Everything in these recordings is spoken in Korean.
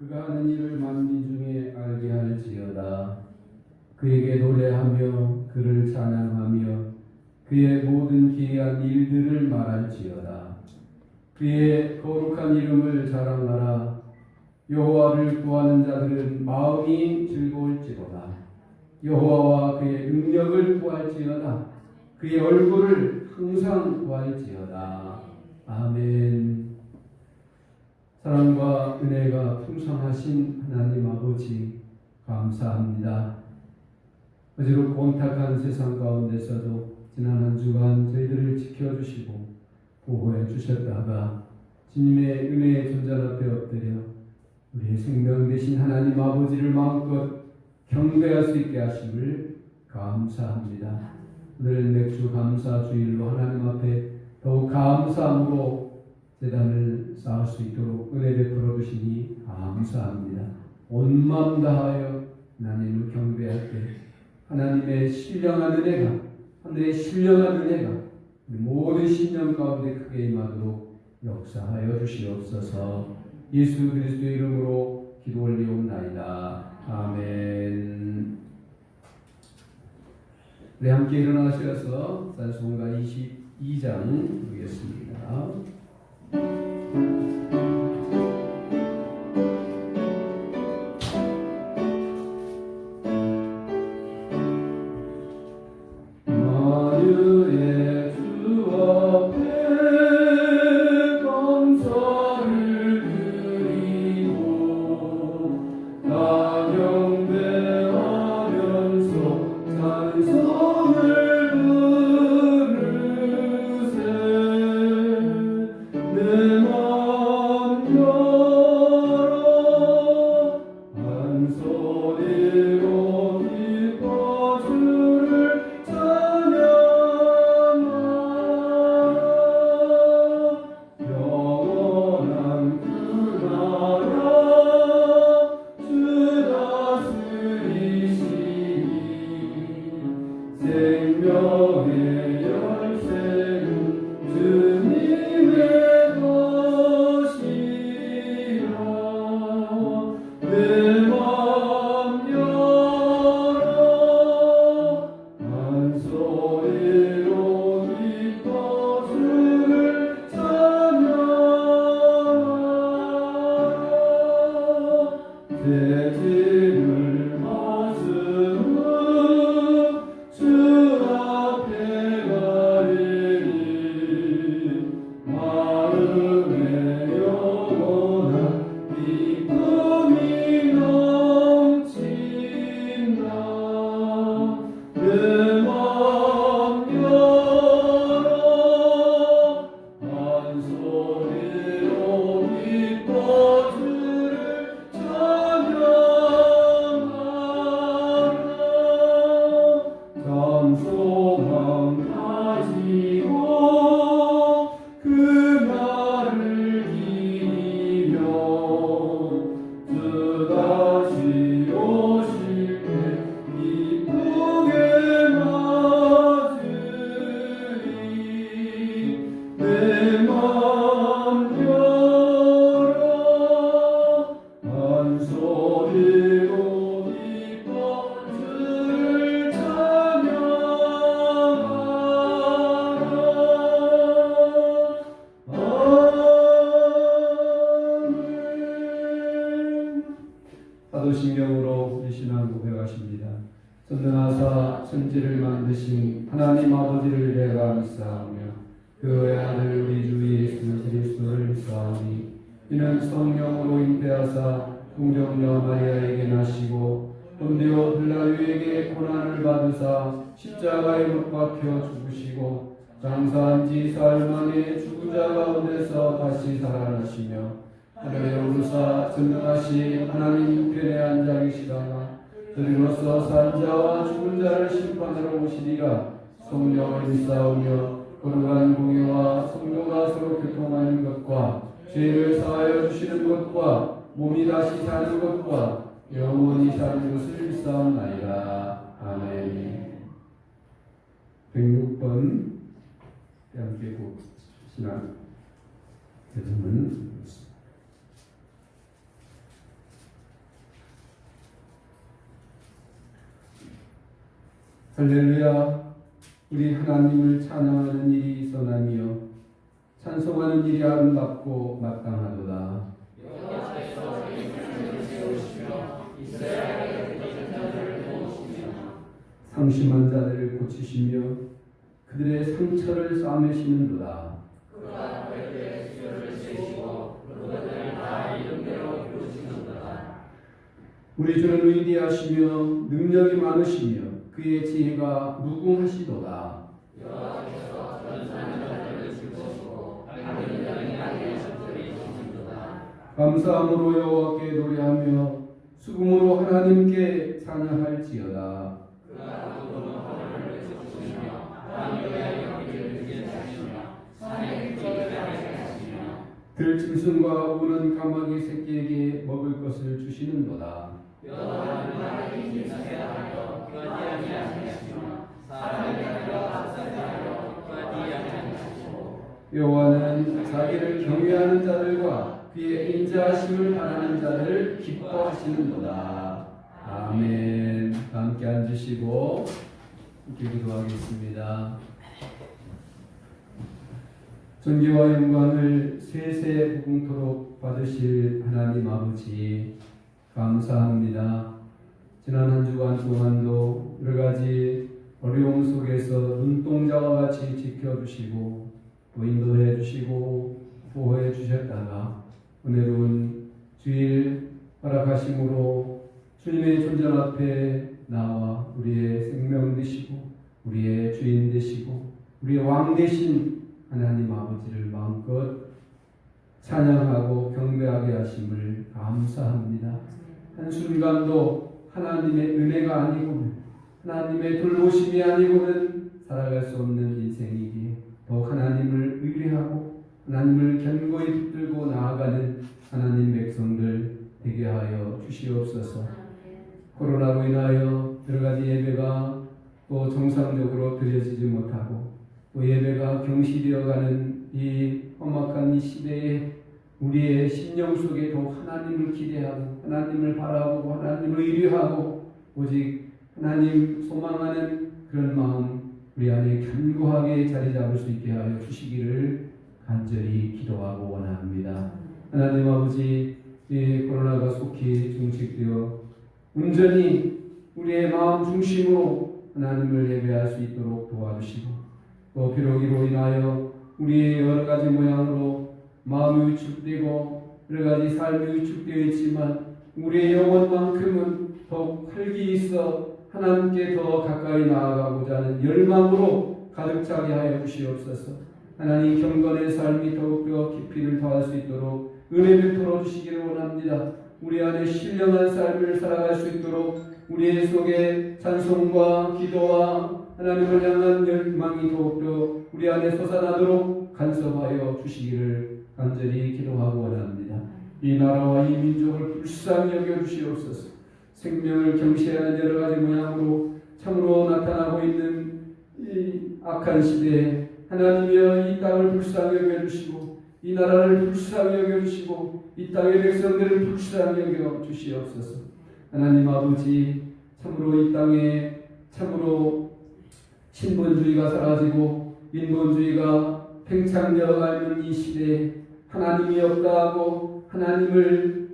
그가 하는 일을 만민 중에 알게 할지어다. 그에게 노래하며 그를 찬양하며 그의 모든 기이한 일들을 말할지어다. 그의 거룩한 이름을 자랑하라. 여호와를 구하는 자들은 마음이 즐거울지로다. 여호와와 그의 능력을 구할지어다. 그의 얼굴을 항상 구할지어다. 아멘. 사랑과 은혜가 풍성하신 하나님 아버지 감사합니다. 어지럽고 혼탁한 세상 가운데서도 지난 한 주간 저희들을 지켜주시고 보호해 주셨다가 주님의 은혜의 존전 앞에 엎드려 우리의 생명 되신 하나님 아버지를 마음껏 경배할 수 있게 하심을 감사합니다. 오늘은 맥주 감사 주일로 하나님 앞에 더욱 감사함으로 제단을 쌓을 수 있도록 은혜 베풀어 주시니 감사합니다. 온 마음 다하여 하나님을 경배할 때 하나님의 신령한 은혜가, 하늘의 신령한 은혜가 모든 신령 가운데 크게 임하도록 역사하여 주시옵소서. 예수 그리스도의 이름으로 기도 올리옵나이다. 아멘. 우리 함께 일어나셔서 찬송가 22장 부르겠습니다. 만유의 주 앞에 감사를 드리고 다 경배하면서 찬송을 부르세. 내 맘 열어 한 소리로 기뻐 주를 찬양하라. 영원한 그 나라 주 다스리시니 생명의 열쇠는 주님의 것이라. 내 맘 열어 한 소리로 기뻐 주를 찬양하라. 죄짐을 벗으며 주 앞에 가리니 마음에 영원한 기쁨이 넘친다. 내 맘 열어 한 소리로 기뻐 주를 찬양하라. 참 소망 가지고 그날을 기리며 주 다시 오실 때 기쁘게 맞으리. 내 맘 열어 한 소리로 기뻐 주를 찬양하라. 아멘. 사도신경으로 우리 신앙 고백하십니다. 전능하사 천지를 만드신 하나님 아버지를 내가 믿사오며 그의 아들 우리 주 예수 그리스도를 믿사오니 이는 성령으로 잉태하사 동정녀 마리아에게 나시고 본디오 빌라도에게 고난을 받으사 십자가에 못 박혀 죽으시고 장사한 지 사흘 만에 죽은 자 가운데서 다시 살아나시며 하늘에 오르사 전능하신 하나님 편에 앉아 계시다가 저리로서 산 자와 죽은 자를 심판하러 오시리라. 성령을 믿사오며 거룩한 공의와 성도가 서로 교통하는 것과 죄를 사하여 주시는 것과 몸이 다시 사는 것과 영원히 사는 것을 믿사옵나이다. 아멘. 106번 대한민국 신앙 교정은 할렐루야. 우리 하나님을 찬양하는 일이 선하며 찬송하는 일이 아름답고 마땅하도다. 상심한 자들을 고치시며 그들의 상처를 싸매시는도다. 우리 주는 위대하시며 능력이 많으시며 그의 지혜가 무궁하시도다. 감사함으로 여호와께 노래하며 수금으로 하나님께 찬양할지어다. 들짐승과 우는 까마귀 새끼에게 먹을 것을 주시는도다. 여호와는 자기를 경외하는 자들과 그의 인자하심을 바라는 자를 기뻐하시는도다. 아멘. 함께 앉으시고 함께 기도하겠습니다. 존귀와 영광을 세세 무궁토록 받으실 하나님 아버지 감사합니다. 지난 한 주간 동안도 여러 가지 어려움 속에서 눈동자와 같이 지켜주시고 또 인도해 주시고 보호해 주셨다가 은혜로운 주일 허락하심으로 주님의 존전 앞에 나와 우리의 생명 되시고 우리의 주인 되시고 우리의 왕 되신 하나님 아버지를 마음껏 찬양하고 경배하게 하심을 감사합니다. 한순간도 하나님의 은혜가 아니고는 하나님의 돌보심이 아니고는 살아갈 수 없는 인생이기에 더욱 하나님을 의뢰하고 하나님을 견고히 붙들고 나아가는 하나님 백성들 되게 하여 주시옵소서. 코로나로 인하여 여러 가지 예배가 또 정상적으로 드려지지 못하고 또 예배가 경시되어가는 이 험악한 이 시대에 우리의 심령 속에 더욱 하나님을 기대하고 하나님을 바라보고 하나님을 의뢰하고 오직 하나님 소망하는 그런 마음 우리 안에 견고하게 자리 잡을 수 있게 하여 주시기를 간절히 기도하고 원합니다. 하나님 아버지, 이 코로나가 속히 종식되어 온전히 우리의 마음 중심으로 하나님을 예배할 수 있도록 도와주시고 또 비록 이로 인하여 우리의 여러 가지 모양으로 마음이 위축되고 여러 가지 삶이 위축되어 있지만 우리의 영혼만큼은 더욱 활기 있어 하나님께 더 가까이 나아가고자 하는 열망으로 가득 차게 하여 주시옵소서. 하나님 경건의 삶이 더욱더 깊이를 더할 수 있도록 은혜 베풀어 주시기를 원합니다. 우리 안에 신령한 삶을 살아갈 수 있도록 우리의 속에 찬송과 기도와 하나님을 향한 열망이 더욱더 우리 안에 솟아나도록 간섭하여 주시기를 간절히 기도하고 원합니다. 이 나라와 이 민족을 불쌍히 여겨주시옵소서. 생명을 경시하는 여러 가지 모양으로 참으로 나타나고 있는 이 악한 시대에 하나님이여 이 땅을 불쌍히 여겨주시고 이 나라를 불쌍히 여겨주시고 이 땅의 백성들을 불쌍히 여겨주시옵소서. 하나님 아버지, 참으로 이 땅에 참으로 신본주의가 사라지고 인본주의가 팽창되어 있는 이 시대에 하나님이 없다 하고 하나님을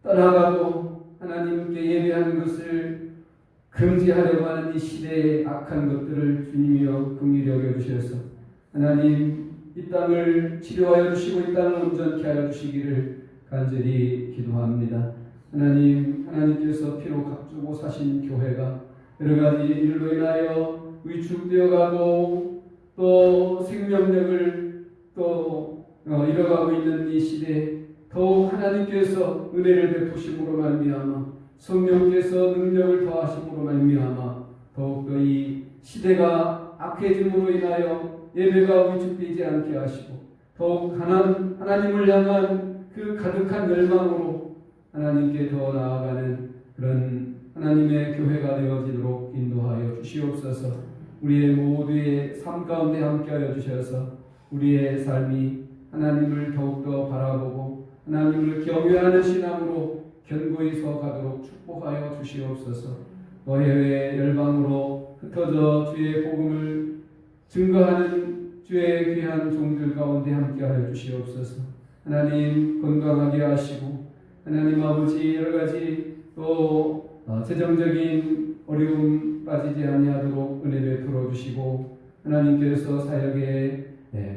떠나가고 하나님께 예배하는 것을 금지하려고 하는 이 시대의 악한 것들을 주님이여 긍휼히 여겨주셔서 하나님 이 땅을 치료하여 주시고 이 땅을 온전케 하여 주시기를 간절히 기도합니다. 하나님께서 피로 값주고 사신 교회가 여러 가지 일로 인하여 위축되어 가고 또 생명력을 또 잃어가고 있는 이 시대에 더욱 하나님께서 은혜를 베푸심으로 말미암아 성령께서 능력을 더하심으로 말미암아 더욱더 이 시대가 악해짐으로 인하여 예배가 위축되지 않게 하시고 더욱 하나님을 향한 그 가득한 열망으로 하나님께 더 나아가는 그런 하나님의 교회가 되어지도록 인도하여 주시옵소서. 우리의 모두의 삶 가운데 함께하여 주셔서 우리의 삶이 하나님을 더욱더 바라보고 하나님을 경외하는 신앙으로 견고히 서가도록 축복하여 주시옵소서. 또 해외 열방으로 흩어져 주의 복음을 증거하는 주의 귀한 종들 가운데 함께하여 주시옵소서. 하나님 건강하게 하시고 하나님 아버지 여러 가지 또 재정적인 어려움 빠지지 아니하도록 은혜 베풀어 주시고 하나님께서 사역에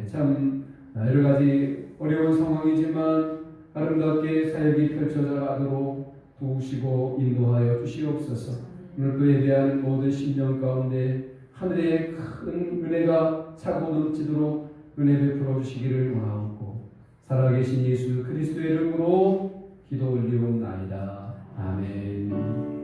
참 여러 가지 어려운 상황이지만 아름답게 사역이 펼쳐져 가도록 도우시고 인도하여 주시옵소서. 오늘 그에 대한 모든 심령 가운데 하늘의 큰 은혜가 차고 넘치도록 은혜 베풀어 주시기를 원하옵고 살아계신 예수 그리스도의 이름으로 기도 올리옵나이다. 아멘.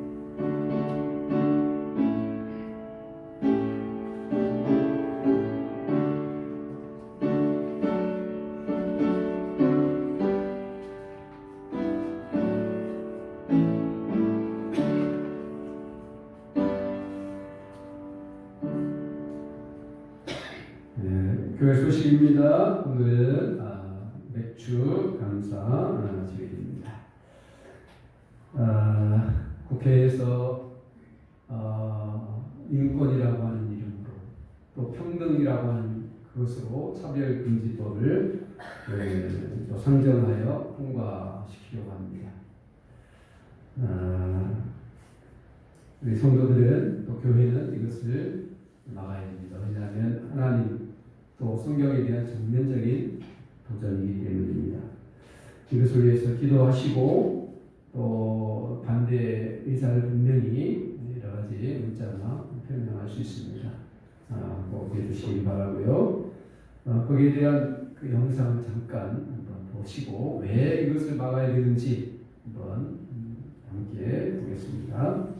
교회 소식입니다. 오늘은 맥주 감사 주일입니다. 국회에서 인권이라고 하는 이름으로 또 평등이라고 하는 그것으로 차별금지법을 또 상정하여 통과시키려고 합니다. 우리 성도들은 또 교회는 이것을 막아야 됩니다. 왜냐하면 하나님 또 성경에 대한 전면적인 도전이기 때문입니다. 이것을 위해서 기도하시고 또 반대 의사를 분명히 여러 가지 문자나 표명할 수 있습니다. 꼭 해주시기 바라고요. 거기에 대한 그 영상을 잠깐 한번 보시고 왜 이것을 막아야 되는지 한번 함께 보겠습니다.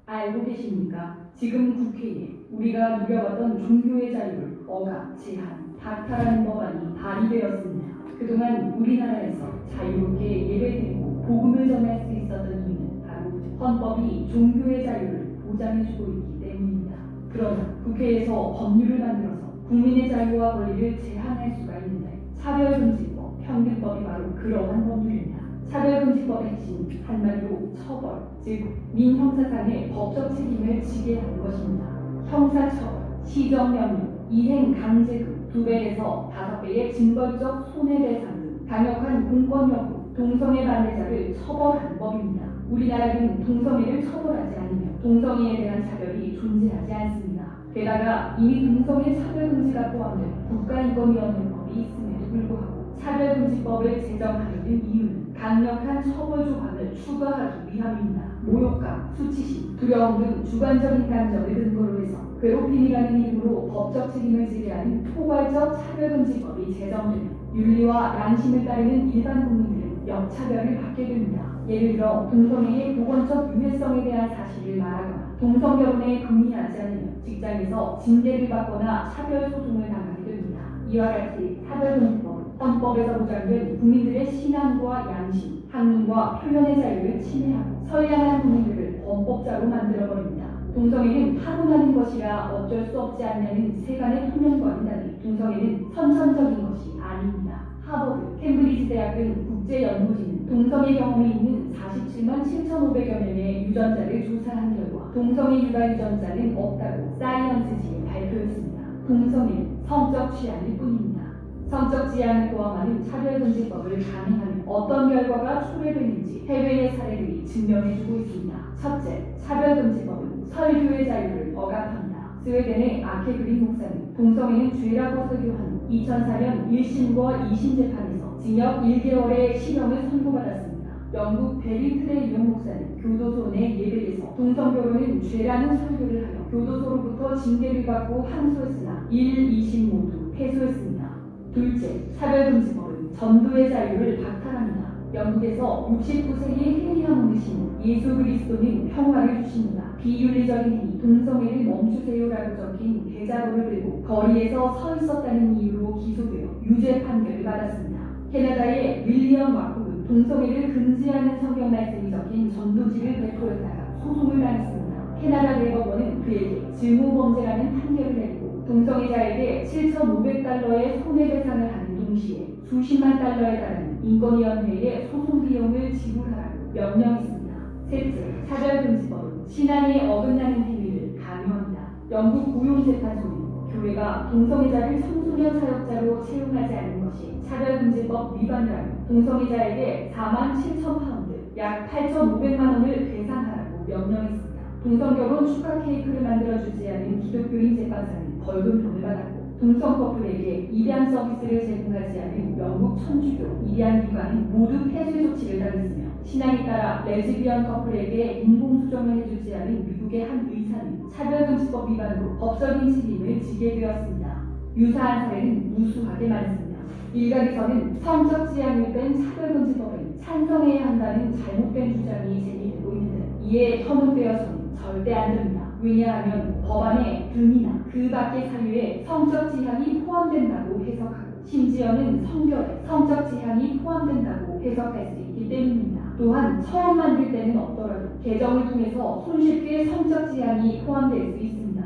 알고 계십니까? 지금 국회에 우리가 누려봤던 종교의 자유를 억압, 제한, 박탈하는 법안이 발의되었습니다. 그동안 우리나라에서 자유롭게 예배드리고 복음을 전할 수 있었던 이유는 바로 헌법이 종교의 자유를 보장해주고 있기 때문입니다. 그러나 국회에서 법률을 만들어서 국민의 자유와 권리를 제한할 수가 있는데 차별금지법, 평등법이 바로 그러한 법률입니다. 차별금지법의 핵심은 한마디로 처벌, 즉 민형사상의 법적 책임을 지게 하는 것입니다. 형사처벌, 시정명령, 이행강제금 2배에서 5배의 징벌적 손해배상 등 강력한 공권력으로 동성애 반대자를 처벌하는 법입니다. 우리나라는 동성애를 처벌하지 않으며 동성애에 대한 차별이 존재하지 않습니다. 게다가 이미 동성애 차별금지가 포함된 국가인권위원회법이 있음에도 불구하고 차별금지법을 제정하려는 이유는 강력한 처벌 조항을 추가하기 위함입니다. 모욕감, 수치심, 두려움 등 주관적인 감정을 근거로 해서 괴롭힘이라는 이름으로 법적 책임을 지게 하는 포괄적 차별금지법이 제정되면 윤리와 양심을 따르는 일반 국민들은 역차별을 받게 됩니다. 예를 들어 동성애의 보건적 유해성에 대한 사실을 말하거나 동성결혼에 동의하지 않으면 직장에서 징계를 받거나 차별 소송을 당하게 됩니다. 이와 같이 차별금지법은 헌법에서 보장된 국민들의 신앙과 양심, 학문과 표현의 자유를 침해하고 선량한 국민들을 범법자로 만들어버립니다. 동성애는 타고나는 것이라 어쩔 수 없지 않냐는 세간의 통념과는 달리 동성애는 선천적인 것이 아닙니다. 하버드, 캠브리지 대학 등 국제연구진은 동성애 경험이 있는 47만 7,500여 명의 유전자를 조사한 결과 동성애 유발 유전자는 없다고 사이언스지에 발표했습니다. 동성애는 성적 취향일 뿐입니다. 성적 지향을 포함하는 차별금지법을 강행하면 어떤 결과가 초래되는지 해외의 사례들이 증명해주고 있습니다. 첫째, 차별금지법은 설교의 자유를 억압합니다. 스웨덴의 아케그린 목사는 동성애는 죄라고 설교한 후 2004년 1심과 2심 재판에서 징역 1개월의 실형을 선고받았습니다. 영국 베리트레 이용 목사는 교도소 내 예배에서 동성결혼은 죄라는 설교를 하여 교도소로부터 징계를 받고 항소했으나 1, 2심 모두 패소했습니다. 둘째, 차별금지법은 전도의 자유를 박탈합니다. 영국에서 69세기 헨리 하몬드 시인 예수 그리스도는 평화를 주십니다. 비윤리적인 행위, 동성애를 멈추세요라고 적힌 대자보를 들고 거리에서 서 있었다는 이유로 기소되어 유죄 판결을 받았습니다. 캐나다의 윌리엄 와콕은 동성애를 금지하는 성경 말씀이 적힌 전도지를 배포했다가 소송을 당했습니다. 캐나다 대법원은 그에게 증오범죄라는 판결을 내리고 동성애자에게 7,500달러의 손해배상을 하는 동시에 수십만 달러에 달하는 인권위원회의 소송 비용을 지불하라고 명령했습니다. 셋째, 차별금지법은 신앙에 어긋나는 행위를 강요한다. 영국 고용재판소는 교회가 동성애자를 청소년 사역자로 채용하지 않는 것이 차별금지법 위반이라며 동성애자에게 47,000파운드, 약 8,500만 원을 배상하라고 명령했습니다. 동성결혼 축하 케이크를 만들어주지 않은 기독교인 재판사는 벌금형을 받았고 동성 커플에게 입양 서비스를 제공하지 않은 영국 천주교 입양기관은 모두 폐쇄 조치를 당했으며 신앙에 따라 레즈비언 커플에게 인공수정을 해주지 않은 미국의 한 의사는 차별금지법 위반으로 법적인 책임을 지게 되었습니다. 유사한 사례는 무수하게 많습니다. 일각에서는 성적 지향을 뺀 차별금지법을 찬성해야 한다는 잘못된 주장이 제기되고 있는데 이에 현혹되어서는 절대 안 됩니다. 왜냐하면 법안에 등이나 그 밖의 사유에 성적 지향이 포함된다고 해석하고 심지어는 성결에 성적 지향이 포함된다고 해석할 수 있기 때문입니다. 또한 처음 만들 때는 없더라도 개정을 통해서 손쉽게 성적 지향이 포함될 수 있습니다.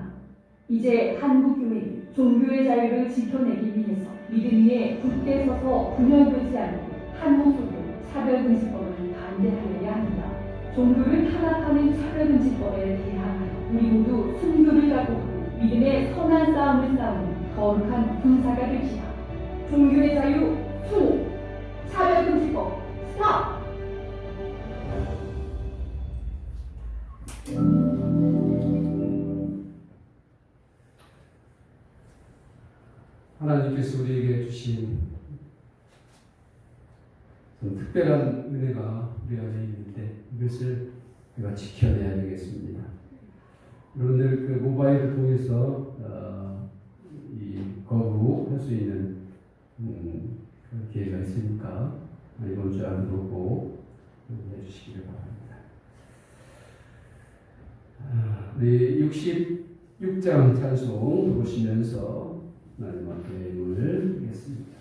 이제 한국교회는 종교의 자유를 지켜내기 위해서 믿음 위에 굳게 서서 분열되지 않고 한 목소리로 차별금지법을 반대하여야 합니다. 종교를 탄압하는 차별금지법에 대항하여 우리 모두 순교를 각오하고 믿음의 선한 싸움을 싸우는 거룩한 군사가 됩시다. 종교의 자유 수호! 차별금지법 스탑! 하나님께서 우리에게 주신 특별한 은혜가 우리 안에 있는데 이것을 우리가 지켜내야 되겠습니다. 여러분들 그 모바일을 통해서 이 거부할 수 있는 그런 기회가 있으니까 이번 주 안으로 꼭 해주시기를 바랍니다. 우리 66장 찬송 보시면서 하나님 앞에 예물을 드리겠습니다.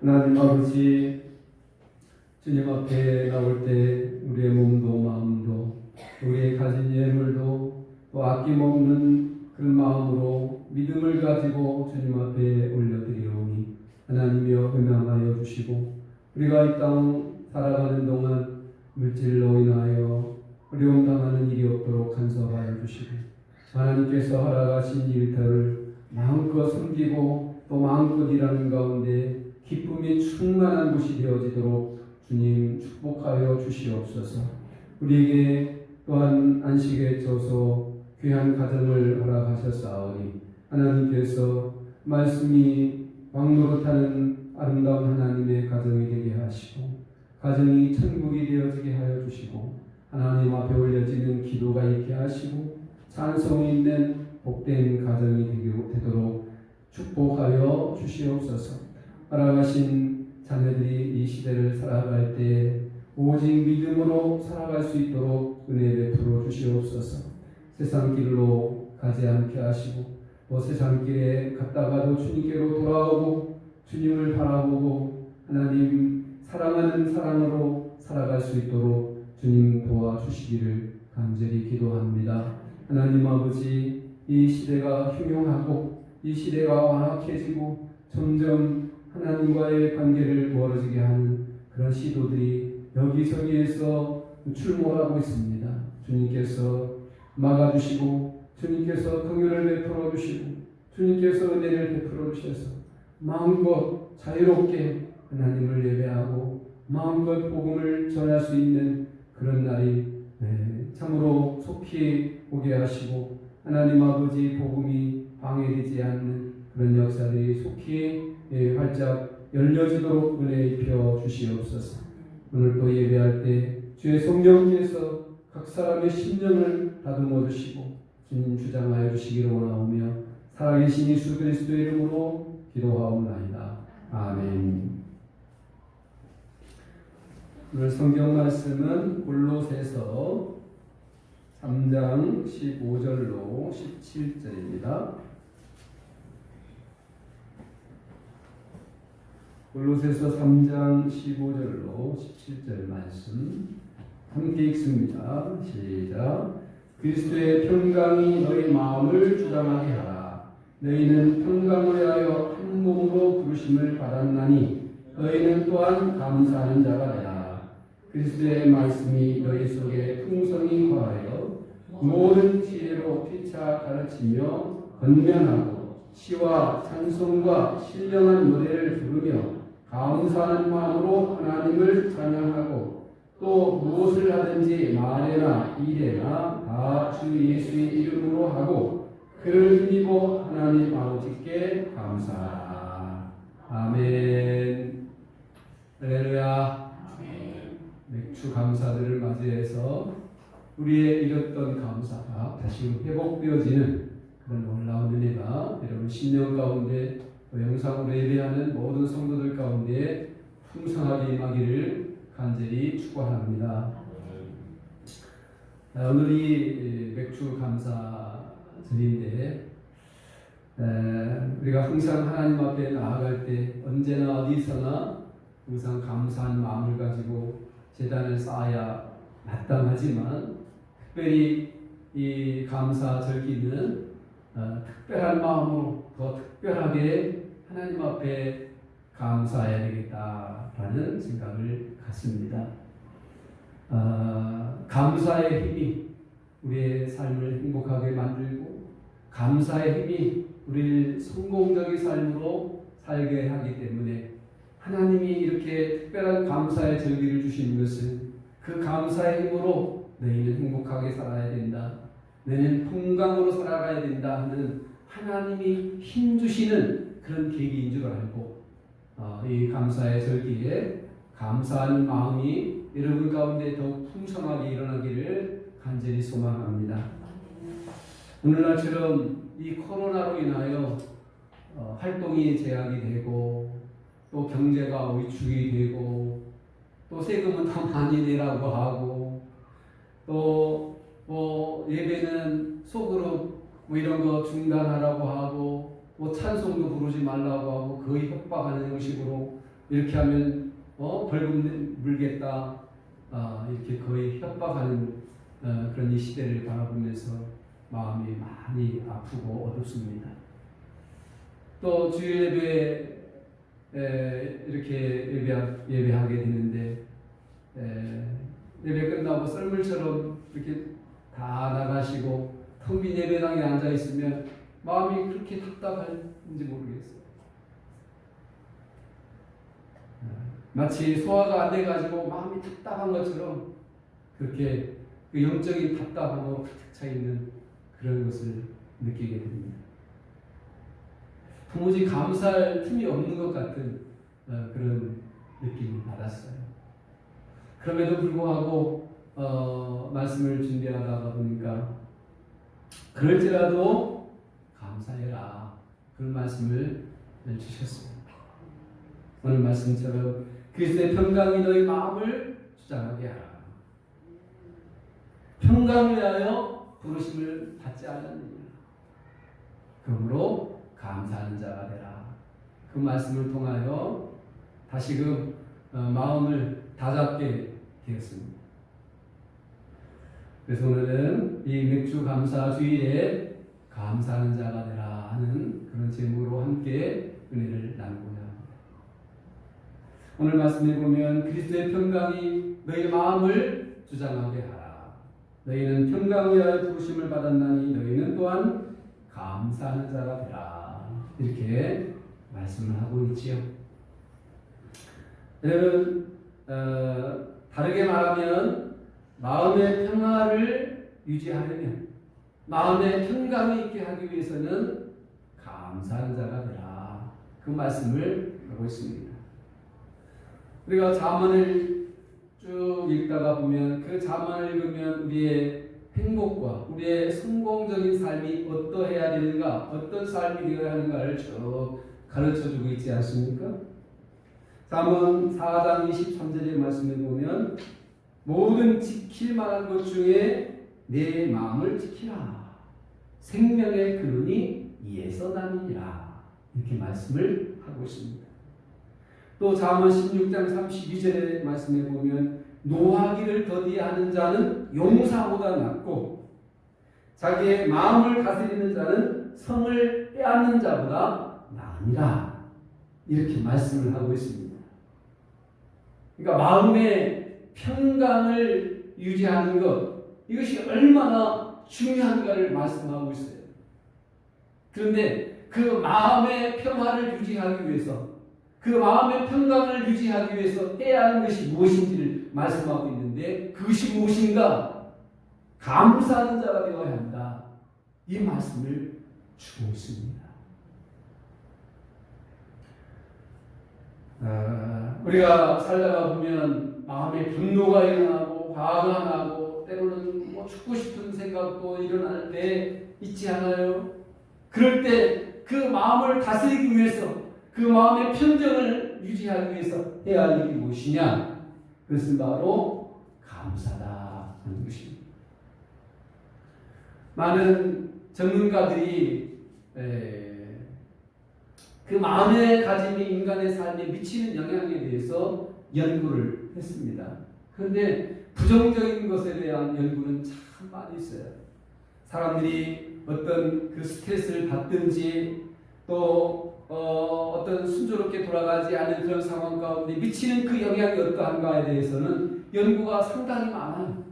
하나님 아버지, 주님 앞에 나올 때 우리의 몸도 마음도 또 아낌없는 그런 마음으로 믿음을 가지고 주님 앞에 올려드리오니 하나님이여 음양하여 주시고 우리가 이 땅 살아가는 동안 물질로 인하여 어려움 당하는 일이 없도록 간섭하여 주시고 하나님께서 허락하신 일터를 마음껏 섬기고 또 마음껏 일하는 가운데 기쁨이 충만한 곳이 되어지도록 주님 축복하여 주시옵소서. 우리에게 또한 안식에 져서 귀한 가정을 허락하셨사오니 하나님께서 말씀이 왕노릇하는 아름다운 하나님의 가정이 되게 하시고 가정이 천국이 되어지게 하여 주시고 하나님 앞에 올려지는 기도가 있게 하시고 찬송이 있는 복된 가정이 되도록 축복하여 주시옵소서. 허락하신 자녀들이 이 시대를 살아갈 때 오직 믿음으로 살아갈 수 있도록 은혜 베풀어 주시옵소서. 세상 길로 가지 않게 하시고 또 세상 길에 갔다가도 주님께로 돌아오고 주님을 바라보고 하나님 사랑하는 사랑으로 살아갈 수 있도록 주님 도와주시기를 간절히 기도합니다. 하나님 아버지, 이 시대가 흉흉하고 이 시대가 완악해지고 점점 하나님과의 관계를 멀어지게 하는 그런 시도들이 여기저기에서 출몰하고 있습니다. 주님께서 막아주시고 주님께서 긍휼을 베풀어 주시고 주님께서 은혜를 베풀어 주셔서 마음껏 자유롭게 하나님을 예배하고 마음껏 복음을 전할 수 있는 그런 날이 참으로 속히 오게 하시고 하나님 아버지 복음이 방해되지 않는 그런 역사들이 속히 활짝 열려지도록 은혜 입혀 주시옵소서. 오늘 또 예배할 때 주의 성령께서 각 사람의 심령을 다듬어 주시고 주님 주장하여 주시기를 원하오며 살아계신 예수 그리스도의 이름으로 기도하옵나이다. 아멘. 오늘 성경 말씀은 골로새서 3장 15절로 17절입니다. 골로새서 3장 15절로 17절 말씀 함께 읽습니다. 시작. 그리스도의 평강이 너희 마음을 주장하게 하라. 너희는 평강을 위하여 한 몸으로 부르심을 받았나니 너희는 또한 감사하는 자가 되라. 그리스도의 말씀이 너희 속에 풍성히 거하여 모든 지혜로 피차 가르치며 건면하고 시와 찬송과 신령한 노래를 부르며 감사하는 마음으로 하나님을 찬양하고 또 무엇을 하든지 말에나 일에나 다 주 예수의 이름으로 하고 그를 힘입어 하나님 아버지께 감사하라. 아멘. 할렐루야. 맥주 감사들을 맞이해서 우리의 잃었던 감사가 다시 회복되어지는 그런 놀라운 은혜가 여러분 신령 가운데 영상으로 예배하는 모든 성도들 가운데 풍성하게 임하기를 간절히 축원합니다. 오늘이 맥주 감사절인데 우리가 항상 하나님 앞에 나아갈 때 언제나 어디서나 항상 감사한 마음을 가지고 제단을 쌓아야 마땅하지만 특별히 이 감사절기는 특별한 마음으로 더 특별하게 하나님 앞에 감사해야 되겠다라는 생각을 갖습니다. 감사의 힘이 우리의 삶을 행복하게 만들고 감사의 힘이 우리를 성공적인 삶으로 살게 하기 때문에 하나님이 이렇게 특별한 감사의 절기를 주신 것은 그 감사의 힘으로 너희는 행복하게 살아야 된다. 너희는 평강으로 살아가야 된다 하는 하나님이 힘 주시는 그런 계기인 줄 알고 이 감사의 절기에 감사하는 마음이 여러분 가운데 더욱 풍성하게 일어나기를 간절히 소망합니다. 오늘날처럼 이 코로나로 인하여 활동이 제약이 되고 또 경제가 위축이 되고 또 세금은 더 많이 내라고 하고 또 뭐 예배는 소그룹 뭐 이런 거 중단하라고 하고 뭐 찬송도 부르지 말라고 하고 거의 협박하는 형식으로 이렇게 하면 벌금 물겠다 이렇게 거의 협박하는 그런 이 시대를 바라보면서 마음이 많이 아프고 어둡습니다. 또 주일예배 이렇게 예배하게 되는데 예배 끝나고 썰물처럼 이렇게 다 나가시고 텅 빈 예배당에 앉아 있으면 마음이 그렇게 답답한지 모르겠어요. 마치 소화가 안 돼가지고 마음이 답답한 것처럼 그렇게 그 영적인 답답함으로 가득 차 있는 그런 것을 느끼게 됩니다. 도무지 감사할 틈이 없는 것 같은 그런 느낌을 받았어요. 그럼에도 불구하고 말씀을 준비하다가 보니까 그럴지라도 감사해라 그런 말씀을 주셨어요. 오늘 말씀처럼 그리스도의 평강이 너희 마음을 주장하게 하라. 평강을 위하여 부르심을 받지 않았느냐. 그러므로 감사하는 자가 되라. 그 말씀을 통하여 다시금 마음을 다잡게 되었습니다. 그래서 오늘은 이 맥주 감사 주일에 감사하는 자가 되라 하는 그런 제목으로 함께 은혜를 나누고자 합니다. 오늘 말씀에 보면 그리스도의 평강이 너희 마음을 주장하게 하라. 너희는 평강을 위하여 부르심을 받았나니 너희는 또한 감사하는 자가 되라. 이렇게 말씀을 하고 있지요. 여러분 다르게 말하면 마음의 평화를 유지하려면 마음의 평강이 있게 하기 위해서는 감사하는 자가 되라. 그 말씀을 하고 있습니다. 우리가 잠언을 쭉 읽다가 보면 그 잠언을 읽으면 우리의 행복과 우리의 성공적인 삶이 어떠해야 되는가, 어떤 삶이 되어야 하는가를 쭉 가르쳐주고 있지 않습니까? 잠언 4장 23절의 말씀에 보면 모든 지킬 만한 것 중에 내 마음을 지키라. 생명의 근원이 이에서 나느니라. 이렇게 말씀을 하고 있습니다. 또 잠언 16장 32절의 말씀에 보면 노하기를 더디하는 자는 용사보다 낫고 자기의 마음을 다스리는 자는 성을 빼앗는 자보다 나으니라. 이렇게 말씀을 하고 있습니다. 그러니까 마음의 평강을 유지하는 것, 이것이 얼마나 중요한가를 말씀하고 있어요. 그런데 그 마음의 평화를 유지하기 위해서, 그 마음의 평강을 유지하기 위해서 해야 하는 것이 무엇인지를 말씀하고 있는데 그것이 무엇인가? 감사하는 자가 되어야 한다. 이 말씀을 주고 있습니다. 우리가 살다가 보면 마음에 분노가 일어나고 화가 나고 때로는 죽고 싶은 생각도 일어날 때 있지 않아요? 그럴 때 그 마음을 다스리기 위해서 그 마음의 평정을 유지하기 위해서 해야 할 일이 무엇이냐? 그것은 바로 감사다 하는 것입니다. 많은 전문가들이 그 마음의 가짐이 인간의 삶에 미치는 영향에 대해서 연구를 했습니다. 그런데 부정적인 것에 대한 연구는 참 많이 있어요. 사람들이 어떤 그 스트레스를 받든지 또 어떤 순조롭게 돌아가지 않은 그런 상황 가운데 미치는 그 영향이 어떠한가에 대해서는 연구가 상당히 많아요.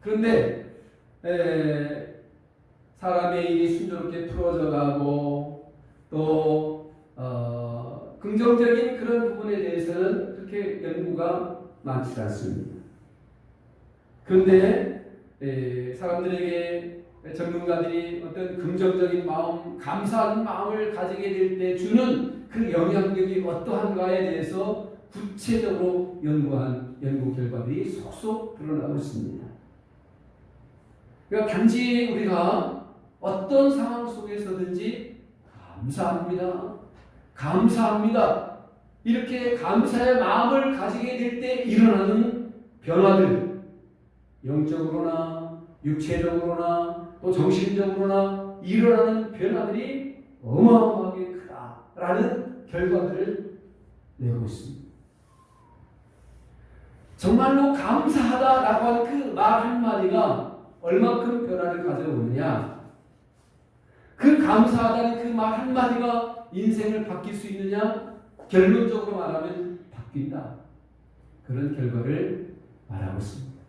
그런데 사람의 일이 순조롭게 풀어져 가고 또 긍정적인 그런 부분에 대해서는 그렇게 연구가 많지 않습니다. 그런데 사람들에게 전문가들이 어떤 긍정적인 마음, 감사하는 마음을 가지게 될 때 주는 그 영향력이 어떠한가에 대해서 구체적으로 연구한 연구 결과들이 속속 드러나고 있습니다. 그러니까 단지 우리가 어떤 상황 속에서든지 감사합니다. 감사합니다. 이렇게 감사의 마음을 가지게 될 때 일어나는 변화들, 영적으로나 육체적으로나 또 정신적으로나 일어나는 변화들이 어마어마하게 크다라는 결과들을 내고 있습니다. 정말로 감사하다라고 하는 그 말 한마디가 얼마큼 변화를 가져오느냐? 그 감사하다는 그 말 한마디가 인생을 바뀔 수 있느냐? 결론적으로 말하면 바뀐다. 그런 결과를 말하고 있습니다.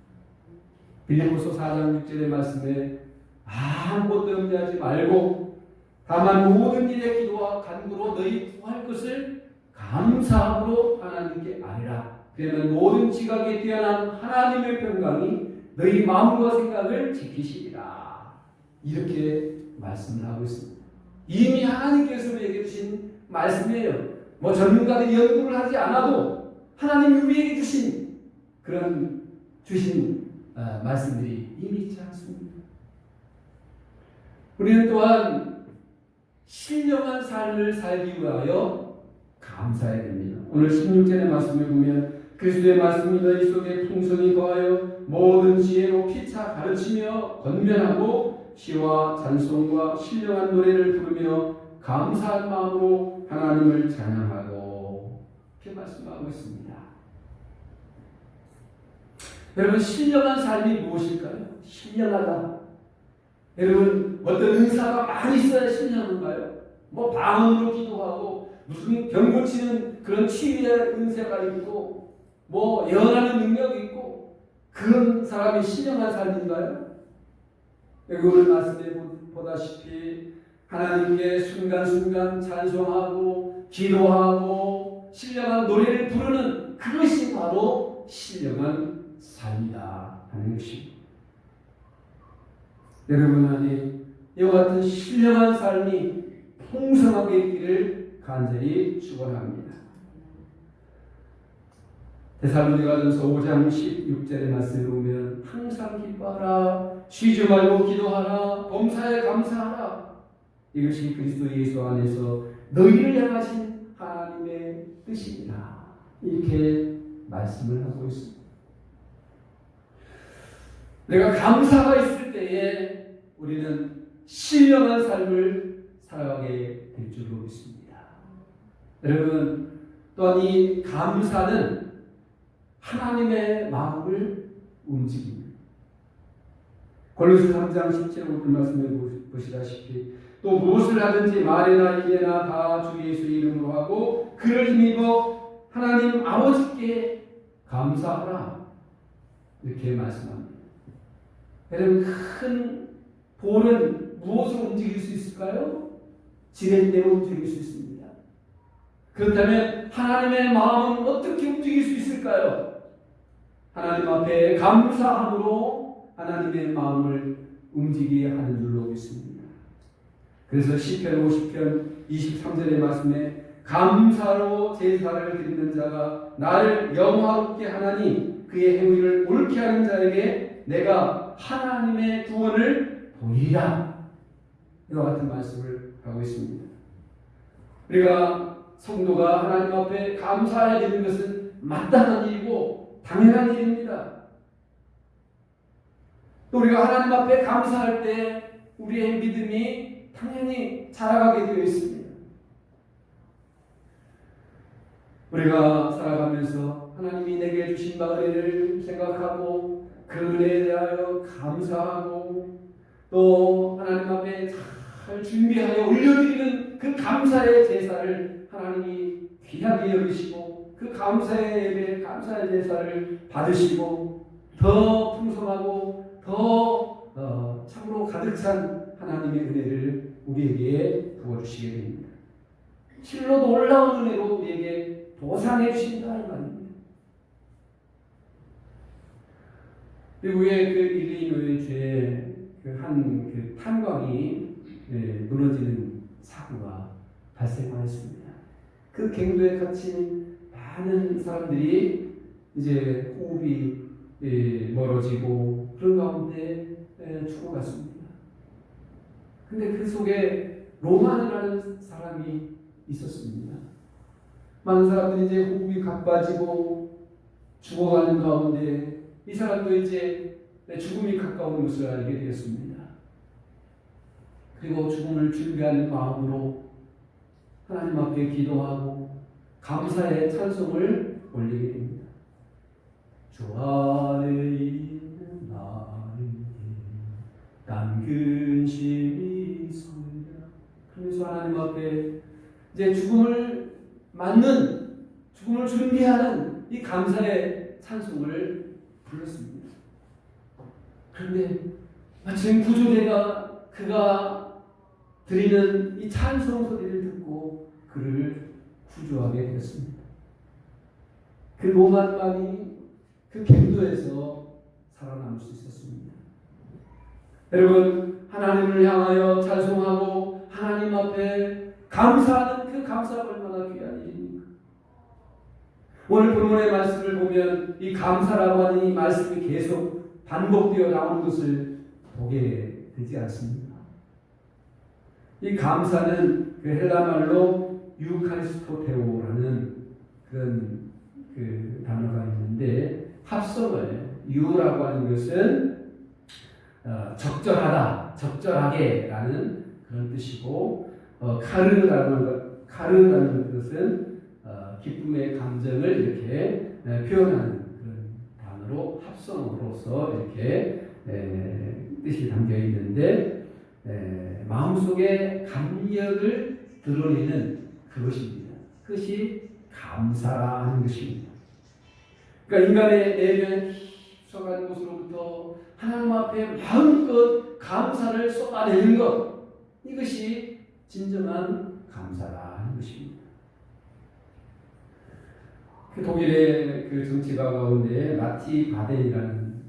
빌립보서 4장 6절의 말씀에 아무것도 염려하지 말고 다만 모든 일에 기도와 간구로 너희 구할 것을 감사함으로 하나님께 아뢰라. 그러면 모든 지각에 뛰어난 하나님의 평강이 너희 마음과 생각을 지키시리라. 이렇게 말씀을 하고 있습니다. 이미 하나님께서 우리에게 주신 말씀이에요. 뭐 전문가들이 연구를 하지 않아도 하나님이 우리에게 주신 그런 말씀들이 이미 있지 않습니까? 우리는 또한 신령한 삶을 살기 위하여 감사해야 됩니다. 오늘 16절의 말씀을 보면 그리스도의 말씀이 너희 속에 풍성히 거하여 모든 지혜로 피차 가르치며 권면하고 시와 찬송과 신령한 노래를 부르며 감사한 마음으로 하나님을 찬양하고 이렇게 말씀하고 있습니다. 여러분, 신령한 삶이 무엇일까요? 신령하다. 여러분, 어떤 은사가 많이 있어야 신령한가요? 뭐 방언으로 기도하고 무슨 병 고치는 그런 치유의 은사가 있고 뭐 예언하는 능력이 있고 그런 사람이 신령한 삶인가요? 여기 오늘 말씀에 보다시피 하나님께 순간순간 찬송하고 기도하고 신령한 노래를 부르는 그것이 바로 신령한 삶이다 하는 것입니다. 여러분 안에 이와 같은 신령한 삶이 풍성하게 있기를 간절히 축원합니다. 데살로니가전서 5장 16절의 말씀을 보면 항상 기뻐하라, 쉬지 말고 기도하라, 범사에 감사하라. 이것이 그리스도 예수 안에서 너희를 향하신 하나님의 뜻입니다. 이렇게 말씀을 하고 있습니다. 내가 감사가 있을 때에 우리는 신령한 삶을 살아가게 될 줄로 믿습니다. 여러분, 또한 이 감사는 하나님의 마음을 움직입니다. 골로새 3장 17절 말씀을 보시다시피 또 무엇을 하든지 말이나 일에나 다 주 예수 이름으로 하고 그를 힘입어 하나님 아버지께 감사하라. 이렇게 말씀합니다. 여러분, 큰 볼은 무엇으로 움직일 수 있을까요? 지렛대로 움직일 수 있습니다. 그렇다면 하나님의 마음은 어떻게 움직일 수 있을까요? 하나님 앞에 감사함으로 하나님의 마음을 움직이게 하는 줄로 믿습니다. 그래서 시편 50편 23절의 말씀에 감사로 제사를 드리는 자가 나를 영화롭게 하나니 그의 행위를 옳게 하는 자에게 내가 하나님의 구원을 보이리라. 이와 같은 말씀을 하고 있습니다. 우리가 성도가 하나님 앞에 감사해야 되는 것은 마땅한 일이고 당연한 일입니다. 또 우리가 하나님 앞에 감사할 때 우리의 믿음이 당연히 자라가게 되어 있습니다. 우리가 살아가면서 하나님이 내게 주신 은혜를 생각하고 그 은혜에 대하여 감사하고 또 하나님 앞에 잘 준비하여 올려드리는 그 감사의 제사를 하나님이 귀하게 여기시고 그 감사의 예배, 감사의 제사를 받으시고 더 풍성하고 더 참으로 가득 찬 하나님의 은혜를 우리에게 부어주시게 됩니다. 실로 놀라운 은혜로 우리에게 보상해 주신다 이 말입니다. 미국의 그 일리노이주에 한 탄광이 무너지는 사고가 발생하였습니다. 그 갱도에 갇힌 많은 사람들이 이제 호흡이 멀어지고 그런 가운데 죽어갔습니다. 근데 그 속에 로만이라는 사람이 있었습니다. 많은 사람들이 이제 호흡이 가빠지고 죽어가는 가운데 이 사람도 이제 죽음이 가까운 것을 알게 되었습니다. 그리고 죽음을 준비하는 마음으로 하나님 앞에 기도하고 감사의 찬송을 올리게 됩니다. 주 안에 있는 나를 난 근심이 있습니다. 그러면서 하나님 앞에 이제 죽음을 맞는, 죽음을 준비하는 이 감사의 찬송을 불렀습니다. 그런데 마침 구조대가 그가 드리는 이 찬송 소리를 듣고 그를 구조하게 되었습니다. 그 로만만이 그 갱도에서 살아남을 수 있었습니다. 여러분, 하나님을 향하여 찬송하고 하나님 앞에 감사하는 그 감사가 얼마나 귀한 일입니까? 오늘 본문의 말씀을 보면 이 감사라고 하는 이 말씀이 계속 반복되어 나오는 것을 보게 되지 않습니까? 이 감사는 그 헬라말로 유카리스토테오라는 그런 그 단어가 있는데, 합성을 유라고 하는 것은 적절하다, 적절하게라는 그런 뜻이고, 카르라는 것은 기쁨의 감정을 이렇게 표현하는 그런 단어로 합성으로서 이렇게 뜻이 담겨 있는데, 마음속에 감격을 드러내는 그것입니다. 그것이 감사하는 것입니다. 그러니까 인간의 내면 깊숙한 곳으로부터 하나님 앞에 마음껏 감사를 쏟아내는 것, 이것이 진정한 감사라는 것입니다. 그 독일의 그 정치가 가운데 마티 바덴이라는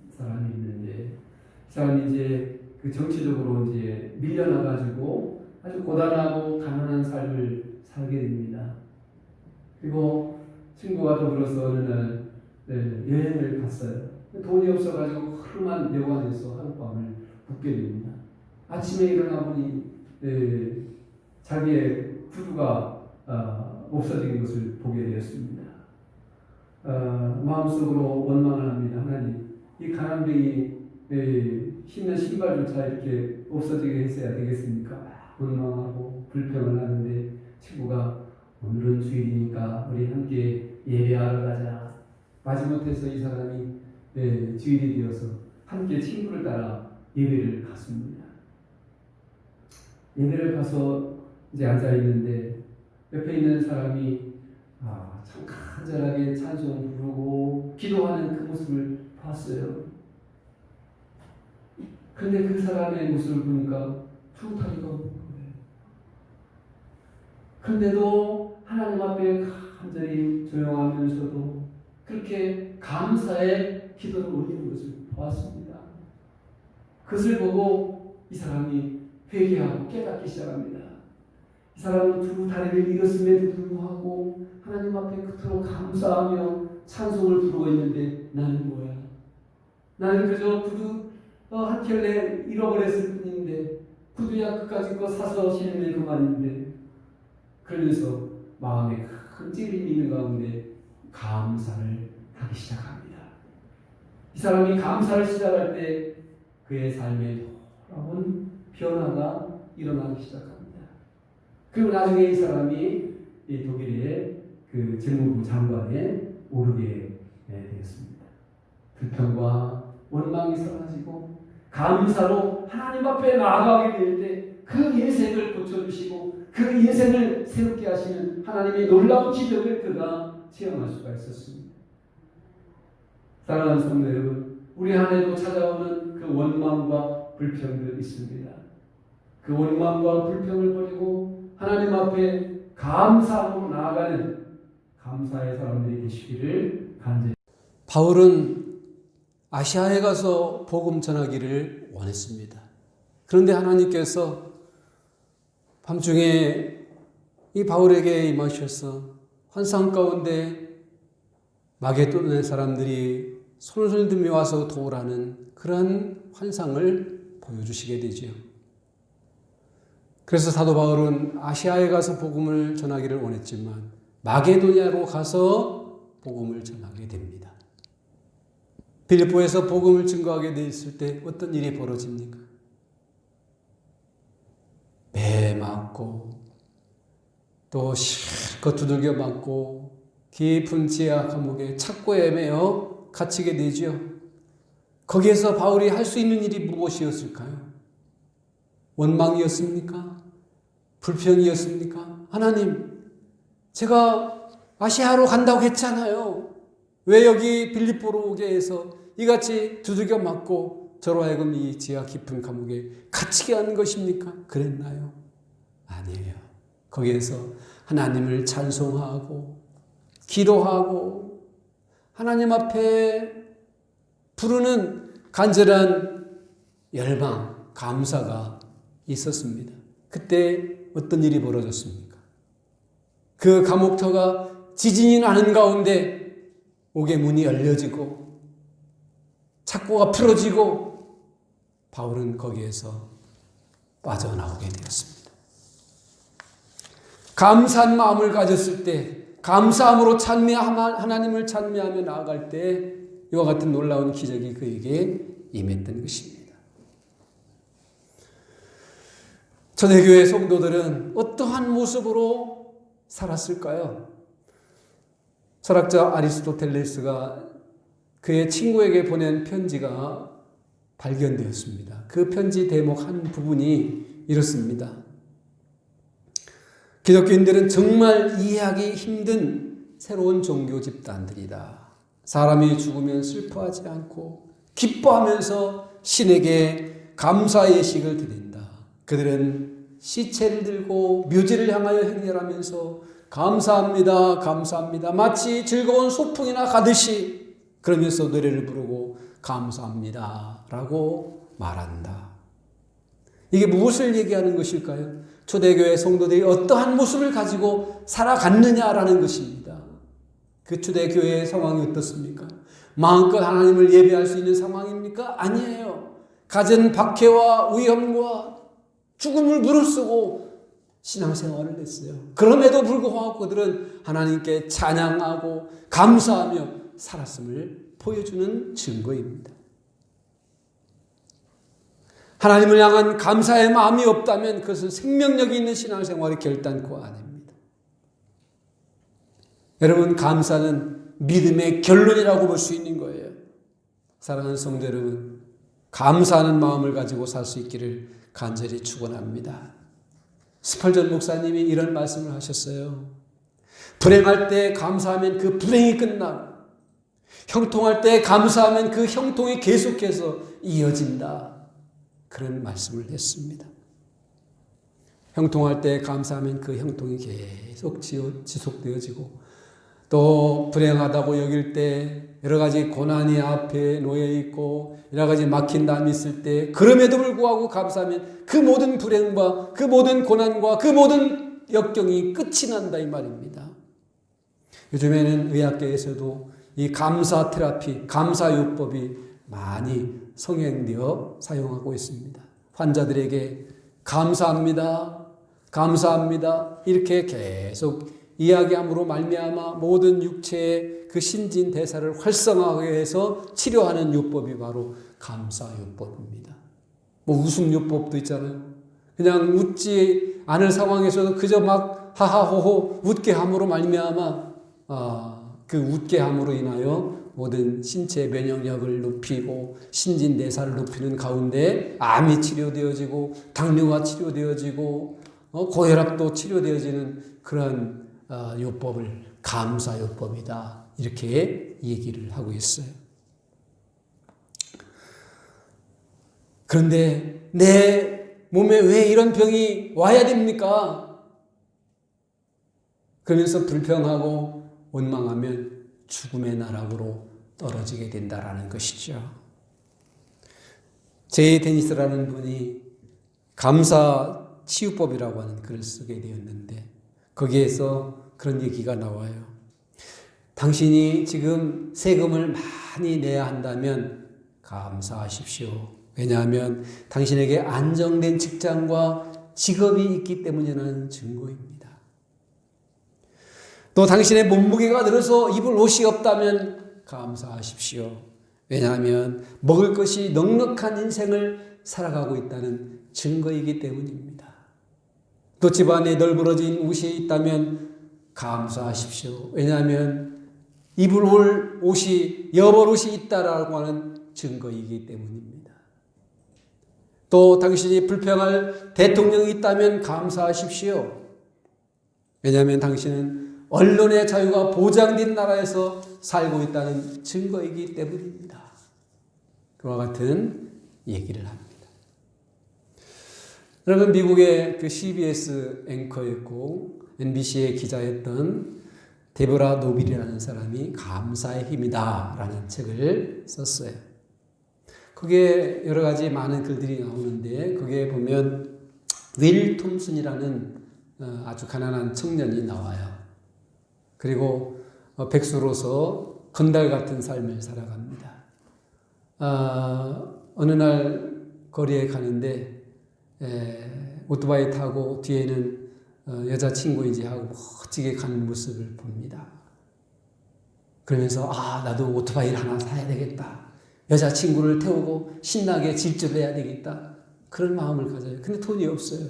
사람이 있는데, 그 사람이 이제 그 정치적으로 이제 밀려나가지고 아주 고단하고 가난한 삶을 살게 됩니다. 그리고 친구와 더불어서 어느 날 여행을 갔어요. 돈이 없어가지고 허름한 여관에서 하룻밤을 묵게 됩니다. 아침에 일어나 보니 자기의 구두가 없어진 것을 보게 되었습니다. 마음속으로 원망을 합니다. 하나님, 이 가난뱅이 신는 신발조차 이렇게 없어지게 했어야 되겠습니까? 원망하고 불평을 하는데, 친구가 오늘은 주일이니까 우리 함께 예배하러 가자. 마지못해서 이 사람이 주일이 되어서 함께 친구를 따라 예배를 갔습니다. 예배를 가서 이제 앉아 있는데 옆에 있는 사람이 참 간절하게 찬송 부르고 기도하는 그 모습을 봤어요. 근데 그 사람의 모습을 보니까 퉁타리가 없는 거예요. 그런데도 하나님 앞에 간절히 조용하면서도 그렇게 감사의 기도를 올리는 것을 보았습니다. 그것을 보고 이 사람이 회개하고 깨닫기 시작합니다. 이 사람은 두 다리를 잃었음에도 불구하고 하나님 앞에 그토록 감사하며 찬송을 부르고 있는데, 나는 뭐야? 나는 그저 구두 한 켤레 잃어버렸을 뿐인데, 구두야 그까짓 거 사서 신으면 그만인데, 그러면서 마음에 큰 찔림이 있는 가운데 감사를 하기 시작합니다. 이 사람이 감사를 시작할 때 그의 삶에 놀라운 변화가 일어나기 시작합니다. 그리고 나중에 이 사람이 이 독일의 그 재무부 장관에 오르게 되었습니다. 불평과 원망이 사라지고 감사로 하나님 앞에 나아가게 될 때 그 인생을 고쳐주시고 그 인생을 새롭게 하시는 하나님의 놀라운 기적을 그가 체험할 수가 있었습니다. 사랑하는 성도 여러분, 우리 안에도 찾아오는 그 원망과 불평들 있습니다. 그 원망과 불평을 버리고 하나님 앞에 감사하고 나아가는 감사의 사람들이 되시기를 간절히. 바울은 아시아에 가서 복음 전하기를 원했습니다. 그런데 하나님께서 밤중에 이 바울에게 임하셔서 환상 가운데 마게도의 사람들이 손을 들며 와서 도우라는 그런 환상을 보여주시게 되죠. 그래서 사도 바울은 아시아에 가서 복음을 전하기를 원했지만 마게도냐로 가서 복음을 전하게 됩니다. 빌립보에서 복음을 증거하게 되었을 때 어떤 일이 벌어집니까? 매 맞고 또 실컷 두들겨 맞고 깊은 지하 감옥에 착고에 매여 갇히게 되죠. 거기에서 바울이 할 수 있는 일이 무엇이었을까요? 원망이었습니까? 불평이었습니까? 하나님, 제가 아시아로 간다고 했잖아요. 왜 여기 빌립보로 오게 해서 이같이 두들겨 맞고 저로 하여금 이 지하 깊은 감옥에 갇히게 하는 것입니까? 그랬나요? 아니에요. 거기에서 하나님을 찬송하고 기도하고 하나님 앞에 부르는 간절한 열망, 감사가 있었습니다. 그때 어떤 일이 벌어졌습니까? 그 감옥터가 지진이 나는 가운데 옥의 문이 열려지고 착고가 풀어지고 바울은 거기에서 빠져나오게 되었습니다. 감사한 마음을 가졌을 때, 감사함으로 하나님을 찬미하며 나아갈 때 이와 같은 놀라운 기적이 그에게 임했던 것입니다. 초대교회 성도들은 어떠한 모습으로 살았을까요? 철학자 아리스토텔레스가 그의 친구에게 보낸 편지가 발견되었습니다. 그 편지 대목 한 부분이 이렇습니다. 기독교인들은 정말 이해하기 힘든 새로운 종교 집단들이다. 사람이 죽으면 슬퍼하지 않고 기뻐하면서 신에게 감사 예식을 드린다. 그들은 시체를 들고 묘지를 향하여 행렬하면서 감사합니다, 감사합니다. 마치 즐거운 소풍이나 가듯이 그러면서 노래를 부르고 감사합니다 라고 말한다. 이게 무엇을 얘기하는 것일까요? 초대교회 성도들이 어떠한 모습을 가지고 살아갔느냐라는 것입니다. 그 초대교회의 상황이 어떻습니까? 마음껏 하나님을 예배할 수 있는 상황입니까? 아니에요. 갖은 박해와 위험과 죽음을 무릅쓰고 신앙생활을 했어요. 그럼에도 불구하고 그들은 하나님께 찬양하고 감사하며 살았음을 보여주는 증거입니다. 하나님을 향한 감사의 마음이 없다면 그것은 생명력이 있는 신앙생활이 결단코 아닙니다. 여러분, 감사는 믿음의 결론이라고 볼 수 있는 거예요. 사랑하는 성도 여러분, 감사하는 마음을 가지고 살 수 있기를 간절히 축원합니다. 스펄전 목사님이 이런 말씀을 하셨어요. 불행할 때 감사하면 그 불행이 끝나고 형통할 때 감사하면 그 형통이 계속해서 이어진다. 그런 말씀을 했습니다. 형통할 때 감사하면 그 형통이 계속 지속되어지고 또 불행하다고 여길 때 여러 가지 고난이 앞에 놓여 있고 여러 가지 막힌 담이 있을 때 그럼에도 불구하고 감사하면 그 모든 불행과 그 모든 고난과 그 모든 역경이 끝이 난다 이 말입니다. 요즘에는 의학계에서도 이 감사 테라피, 감사 요법이 많이 성행되어 사용하고 있습니다. 환자들에게 감사합니다, 감사합니다 이렇게 계속 이야기함으로 말미암아 모든 육체의 그 신진대사를 활성화하게 해서 치료하는 요법이 바로 감사요법입니다. 뭐 웃음요법도 있잖아요. 그냥 웃지 않을 상황에서도 그저 막 하하호호 웃게 함으로 말미암아 그 웃게 함으로 인하여 모든 신체 면역력을 높이고 신진대사를 높이는 가운데 암이 치료되어지고 당뇨가 치료되어지고 고혈압도 치료되어지는 그런 요법을 감사요법이다 이렇게 얘기를 하고 있어요. 그런데 내 몸에 왜 이런 병이 와야 됩니까? 그러면서 불평하고 원망하면 죽음의 나락으로 떨어지게 된다라는 것이죠. 제이 데니스라는 분이 감사 치유법이라고 하는 글을 쓰게 되었는데 거기에서 그런 얘기가 나와요. 당신이 지금 세금을 많이 내야 한다면 감사하십시오. 왜냐하면 당신에게 안정된 직장과 직업이 있기 때문이라는 증거입니다. 또 당신의 몸무게가 늘어서 입을 옷이 없다면 감사하십시오. 왜냐하면 먹을 것이 넉넉한 인생을 살아가고 있다는 증거이기 때문입니다. 또 집안에 널브러진 옷이 있다면 감사하십시오. 왜냐하면 입을 올 옷이 여벌 옷이 있다라고 하는 증거이기 때문입니다. 또 당신이 불평할 대통령이 있다면 감사하십시오. 왜냐하면 당신은 언론의 자유가 보장된 나라에서 살고 있다는 증거이기 때문입니다. 그와 같은 얘기를 합니다. 여러분, 미국의 그 CBS 앵커였고 MBC의 기자였던 데보라 노빌이라는 사람이 감사의 힘이다 라는 책을 썼어요. 그게 여러 가지 많은 글들이 나오는데 거기에 보면 윌 톰슨이라는 아주 가난한 청년이 나와요. 그리고 백수로서 건달 같은 삶을 살아갑니다. 어느 날 거리에 가는데 오토바이 타고 뒤에는 여자친구인지 하고 멋지게 가는 모습을 봅니다. 그러면서 나도 오토바이를 하나 사야 되겠다. 여자친구를 태우고 신나게 질주를 해야 되겠다. 그런 마음을 가져요. 근데 돈이 없어요.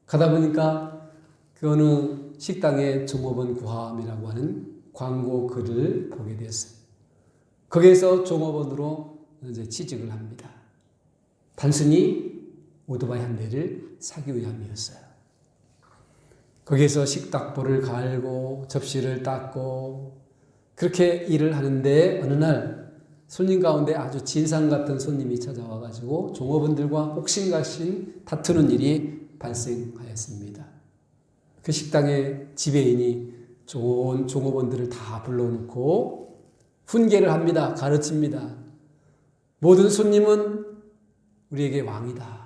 가다 보니까 그 어느 식당에 종업원 구함이라고 하는 광고 글을 보게 됐어요. 거기에서 종업원으로 이제 취직을 합니다. 단순히 오토바이 한 대를 사기 위함이었어요. 거기에서 식탁보를 갈고 접시를 닦고 그렇게 일을 하는데 어느 날 손님 가운데 아주 진상 같은 손님이 찾아와가지고 종업원들과 옥신각신 다투는 일이 발생하였습니다. 그 식당의 지배인이 좋은 종업원들을 다 불러놓고 훈계를 합니다. 가르칩니다. 모든 손님은 우리에게 왕이다.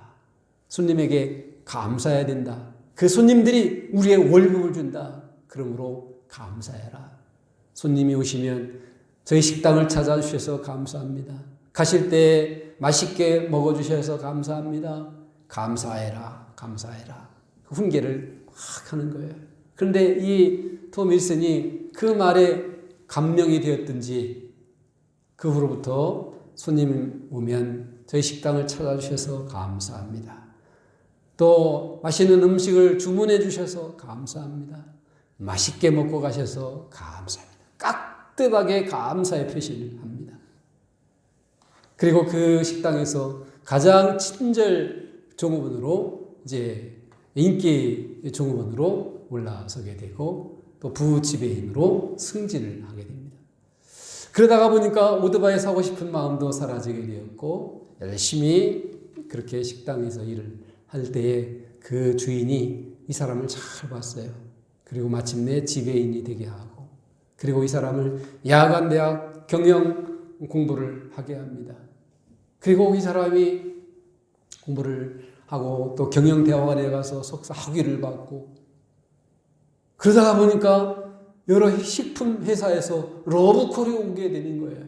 손님에게 감사해야 된다. 그 손님들이 우리의 월급을 준다. 그러므로 감사해라. 손님이 오시면 저희 식당을 찾아주셔서 감사합니다. 가실 때 맛있게 먹어주셔서 감사합니다. 감사해라. 감사해라. 그 훈계를 막 하는 거예요. 그런데 이 톰 윌슨이 그 말에 감명이 되었든지 그 후로부터 손님 오면 저희 식당을 찾아주셔서 감사합니다. 또 맛있는 음식을 주문해 주셔서 감사합니다. 맛있게 먹고 가셔서 감사합니다. 깍듯하게 감사의 표시를 합니다. 그리고 그 식당에서 가장 친절 종업원으로 이제 인기 종업원으로 올라서게 되고 또 부지배인으로 승진을 하게 됩니다. 그러다가 보니까 오토바이 사고 싶은 마음도 사라지게 되었고 열심히 그렇게 식당에서 일을 할 때에 그 주인이 이 사람을 잘 봤어요. 그리고 마침내 지배인이 되게 하고 그리고 이 사람을 야간대학 경영 공부를 하게 합니다. 그리고 이 사람이 공부를 하고 또 경영대학원에 가서 석사 학위를 받고 그러다가 보니까 여러 식품 회사에서 러브콜이 오게 되는 거예요.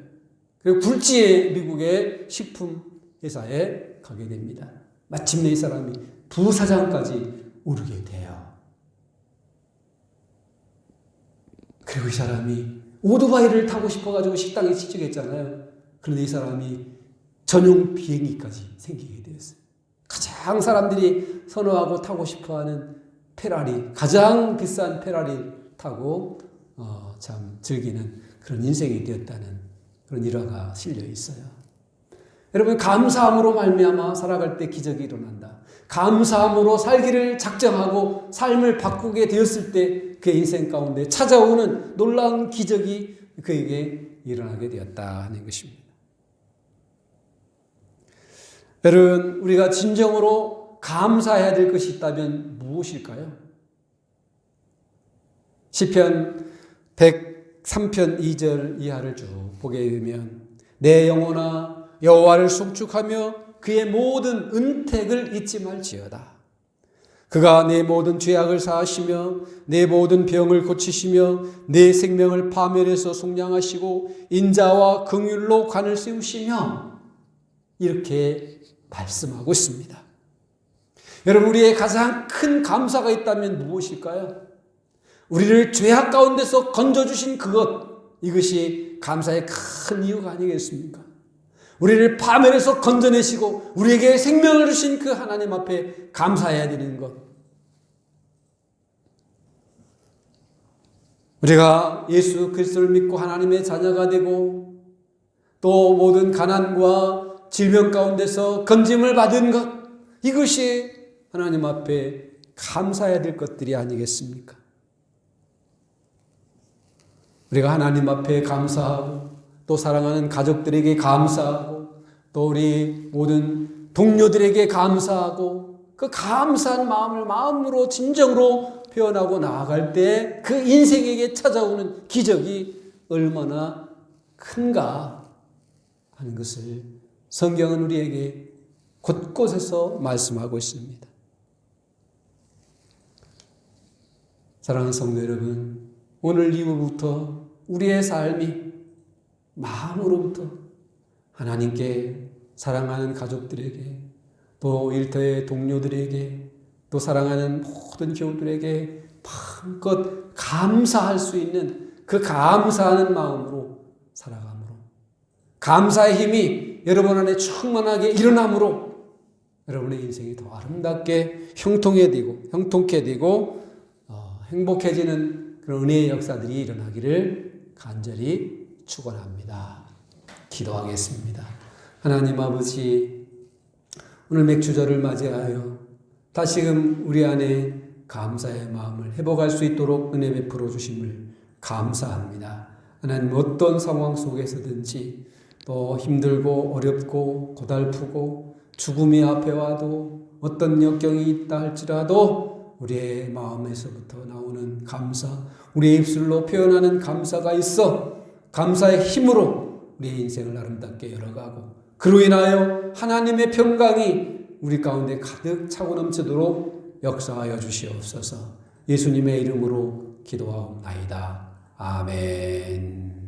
그리고 굴지의 미국의 식품 회사에 가게 됩니다. 마침내 이 사람이 부사장까지 오르게 돼요. 그리고 이 사람이 오토바이를 타고 싶어가지고 식당에 취직했잖아요. 그런데 이 사람이 전용 비행기까지 생기게 되었어요. 가장 사람들이 선호하고 타고 싶어하는 페라리, 가장 비싼 페라리를 타고 참 즐기는 그런 인생이 되었다는 그런 일화가 실려 있어요. 여러분, 감사함으로 말미암아 살아갈 때 기적이 일어난다. 감사함으로 살기를 작정하고 삶을 바꾸게 되었을 때 그의 인생 가운데 찾아오는 놀라운 기적이 그에게 일어나게 되었다 하는 것입니다. 여러분, 우리가 진정으로 감사해야 될 것이 있다면 무엇일까요? 시편 103편 2절 이하를 쭉 보게 되면 내 영혼아 여호와를 송축하며 그의 모든 은택을 잊지 말지어다. 그가 내 모든 죄악을 사하시며 내 모든 병을 고치시며 내 생명을 파멸해서 속량하시고 인자와 긍휼로 관을 세우시며 이렇게 말씀하고 있습니다. 여러분, 우리의 가장 큰 감사가 있다면 무엇일까요? 우리를 죄악 가운데서 건져주신 그것, 이것이 감사의 큰 이유가 아니겠습니까? 우리를 파멸해서 건져내시고 우리에게 생명을 주신 그 하나님 앞에 감사해야 되는 것. 우리가 예수 그리스도를 믿고 하나님의 자녀가 되고 또 모든 가난과 질병 가운데서 건짐을 받은 것, 이것이 하나님 앞에 감사해야 될 것들이 아니겠습니까? 우리가 하나님 앞에 감사하고 또 사랑하는 가족들에게 감사하고 또 우리 모든 동료들에게 감사하고 그 감사한 마음을 마음으로 진정으로 표현하고 나아갈 때 그 인생에게 찾아오는 기적이 얼마나 큰가 하는 것을 성경은 우리에게 곳곳에서 말씀하고 있습니다. 사랑하는 성도 여러분, 오늘 이후부터 우리의 삶이 마음으로부터 하나님께 사랑하는 가족들에게 또 일터의 동료들에게 또 사랑하는 모든 교우들에게 마음껏 감사할 수 있는 그 감사하는 마음으로 살아감으로 감사의 힘이 여러분 안에 충만하게 일어남으로 여러분의 인생이 더 아름답게 형통케 되고 행복해지는 그런 은혜의 역사들이 일어나기를 간절히 축원합니다. 기도하겠습니다. 하나님 아버지, 오늘 맥주절을 맞이하여 다시금 우리 안에 감사의 마음을 회복할 수 있도록 은혜 베풀어 주심을 감사합니다. 하나님, 어떤 상황 속에서든지 또 힘들고 어렵고 고달프고 죽음이 앞에 와도 어떤 역경이 있다 할지라도 우리의 마음에서부터 나오는 감사, 우리의 입술로 표현하는 감사가 있어 감사의 힘으로 우리의 인생을 아름답게 열어가고 그로 인하여 하나님의 평강이 우리 가운데 가득 차고 넘치도록 역사하여 주시옵소서. 예수님의 이름으로 기도하옵나이다. 아멘.